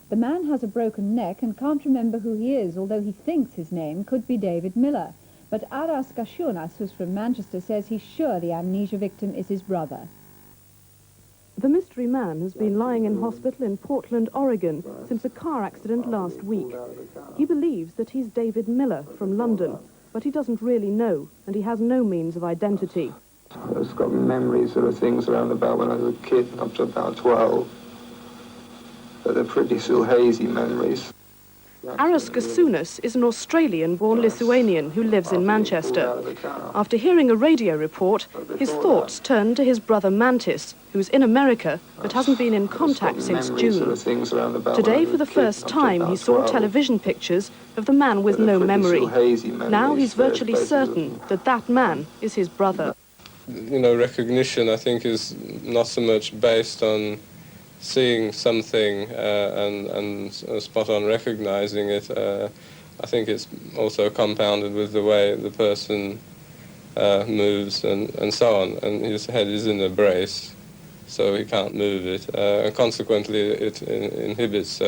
The man has a broken neck and can't remember who he is, although he thinks his name could be David Miller. But Aras Kashunas, who's from Manchester, says he's sure the amnesia victim is his brother. The mystery man has been lying in hospital in Portland, Oregon, since a car accident last week. He believes that he's David Miller from London, but he doesn't really know, and he has no means of identity. I've just got memories of things around about when I was a kid, up to about 12. But they're pretty still hazy memories. Aras Kashunas is an Australian-born Lithuanian who lives in Manchester. After hearing a radio report, his thoughts turned to his brother Mantis, who's in America but hasn't been in contact since June. Today, for the first time, he saw television pictures of the man with no memory. Now he's virtually certain that that man is his brother. You know, recognition, I think, is not so much based on seeing something and spot on recognizing it. I think it's also compounded with the way the person moves and so on. And his head is in a brace, so he can't move it. And consequently, it inhibits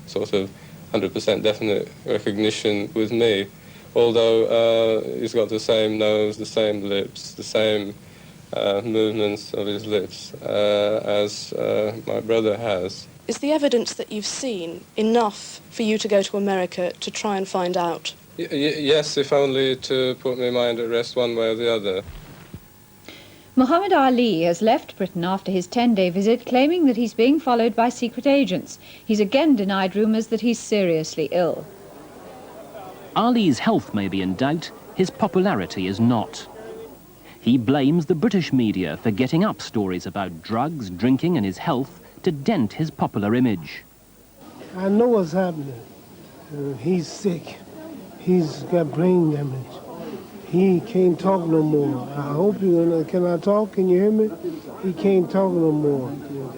sort of 100% definite recognition with me. Although he's got the same nose, the same lips, the same movements of his lips as my brother has. Is the evidence that you've seen enough for you to go to America to try and find out? Yes, if only to put my mind at rest one way or the other. Muhammad Ali has left Britain after his 10-day visit, claiming that he's being followed by secret agents. He's again denied rumours that he's seriously ill. Ali's health may be in doubt, his popularity is not. He blames the British media for getting up stories about drugs, drinking and his health to dent his popular image. I know what's happening. He's sick. He's got brain damage. He can't talk no more. I hope you can I talk? Can you hear me? He can't talk no more.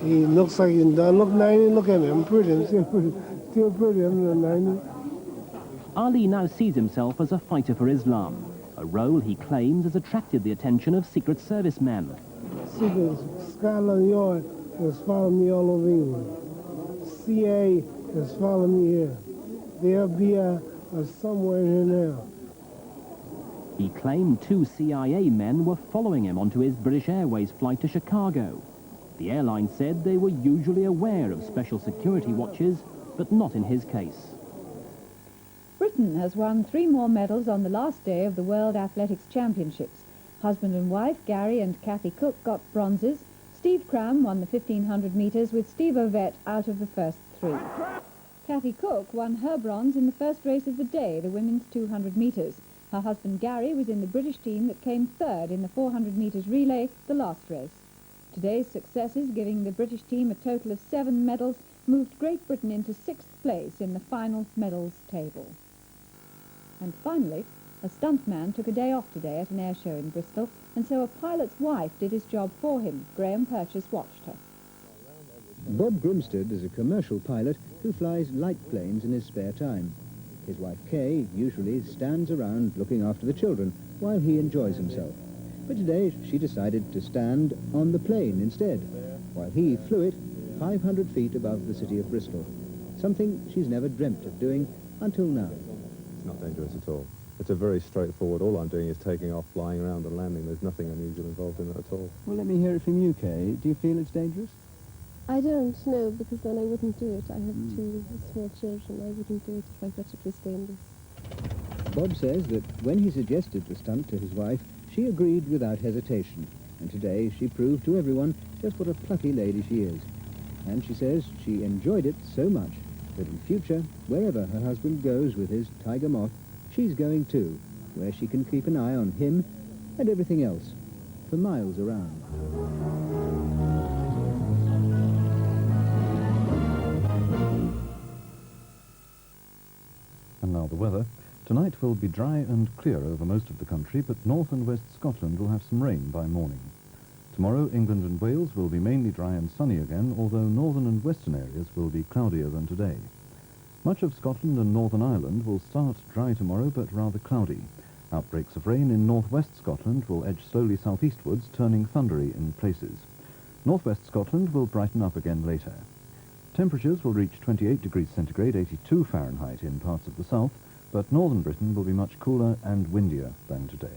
He looks like he's done. Look, 90, look at me. I'm pretty. I'm still pretty. Still pretty. I'm 90. Ali now sees himself as a fighter for Islam. A role he claims has attracted the attention of Secret Service men. Secret Scotland Yard has followed me all over England. CIA has followed me here. The FBI are somewhere here now. He claimed 2 CIA men were following him onto his British Airways flight to Chicago. The airline said they were usually aware of special security watches, but not in his case. Britain has won 3 more medals on the last day of the World Athletics Championships. Husband and wife, Gary and Kathy Cook, got bronzes. Steve Cram won the 1500 metres with Steve Ovett out of the first 3. Kathy Cook won her bronze in the first race of the day, the women's 200 metres. Her husband Gary was in the British team that came 3rd in the 400 metres relay, the last race. Today's successes, giving the British team a total of 7 medals, moved Great Britain into 6th place in the final medals table. And finally, a stuntman took a day off today at an air show in Bristol, and so a pilot's wife did his job for him. Graham Purchase watched her. Bob Grimstead is a commercial pilot who flies light planes in his spare time. His wife Kay usually stands around looking after the children while he enjoys himself. But today she decided to stand on the plane instead, while he flew it 500 feet above the city of Bristol, something she's never dreamt of doing until now. It's not dangerous at all. It's a very straightforward, all I'm doing is taking off, flying around and landing. There's nothing unusual involved in it at all. Well, let me hear it from you, Kay. Do you feel it's dangerous? I don't know, because then I wouldn't do it. I have 2 small children. I wouldn't do it if I thought it was dangerous. Bob says that when he suggested the stunt to his wife, she agreed without hesitation. And today she proved to everyone just what a plucky lady she is. And she says she enjoyed it so much that in future, wherever her husband goes with his Tiger Moth, she's going too, where she can keep an eye on him and everything else for miles around. And now the weather. Tonight will be dry and clear over most of the country, but north and west Scotland will have some rain by morning. Tomorrow, England and Wales will be mainly dry and sunny again, although northern and western areas will be cloudier than today. Much of Scotland and Northern Ireland will start dry tomorrow, but rather cloudy. Outbreaks of rain in northwest Scotland will edge slowly southeastwards, turning thundery in places. Northwest Scotland will brighten up again later. Temperatures will reach 28 degrees centigrade, 82 Fahrenheit in parts of the south, but northern Britain will be much cooler and windier than today.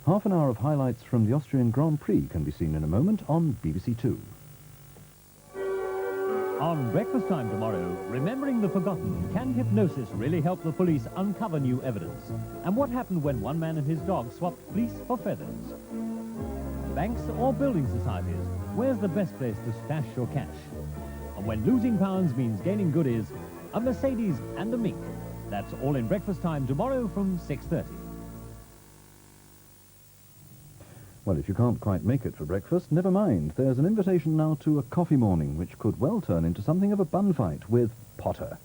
Half an hour of highlights from the Austrian Grand Prix can be seen in a moment on BBC Two. On Breakfast Time tomorrow, remembering the forgotten, can hypnosis really help the police uncover new evidence? And what happened when one man and his dog swapped fleece for feathers? Banks or building societies, where's the best place to stash your cash? And when losing pounds means gaining goodies, a Mercedes and a mink. That's all in Breakfast Time tomorrow from 6:30. Well, if you can't quite make it for breakfast, never mind. There's an invitation now to a coffee morning, which could well turn into something of a bun fight with Potter.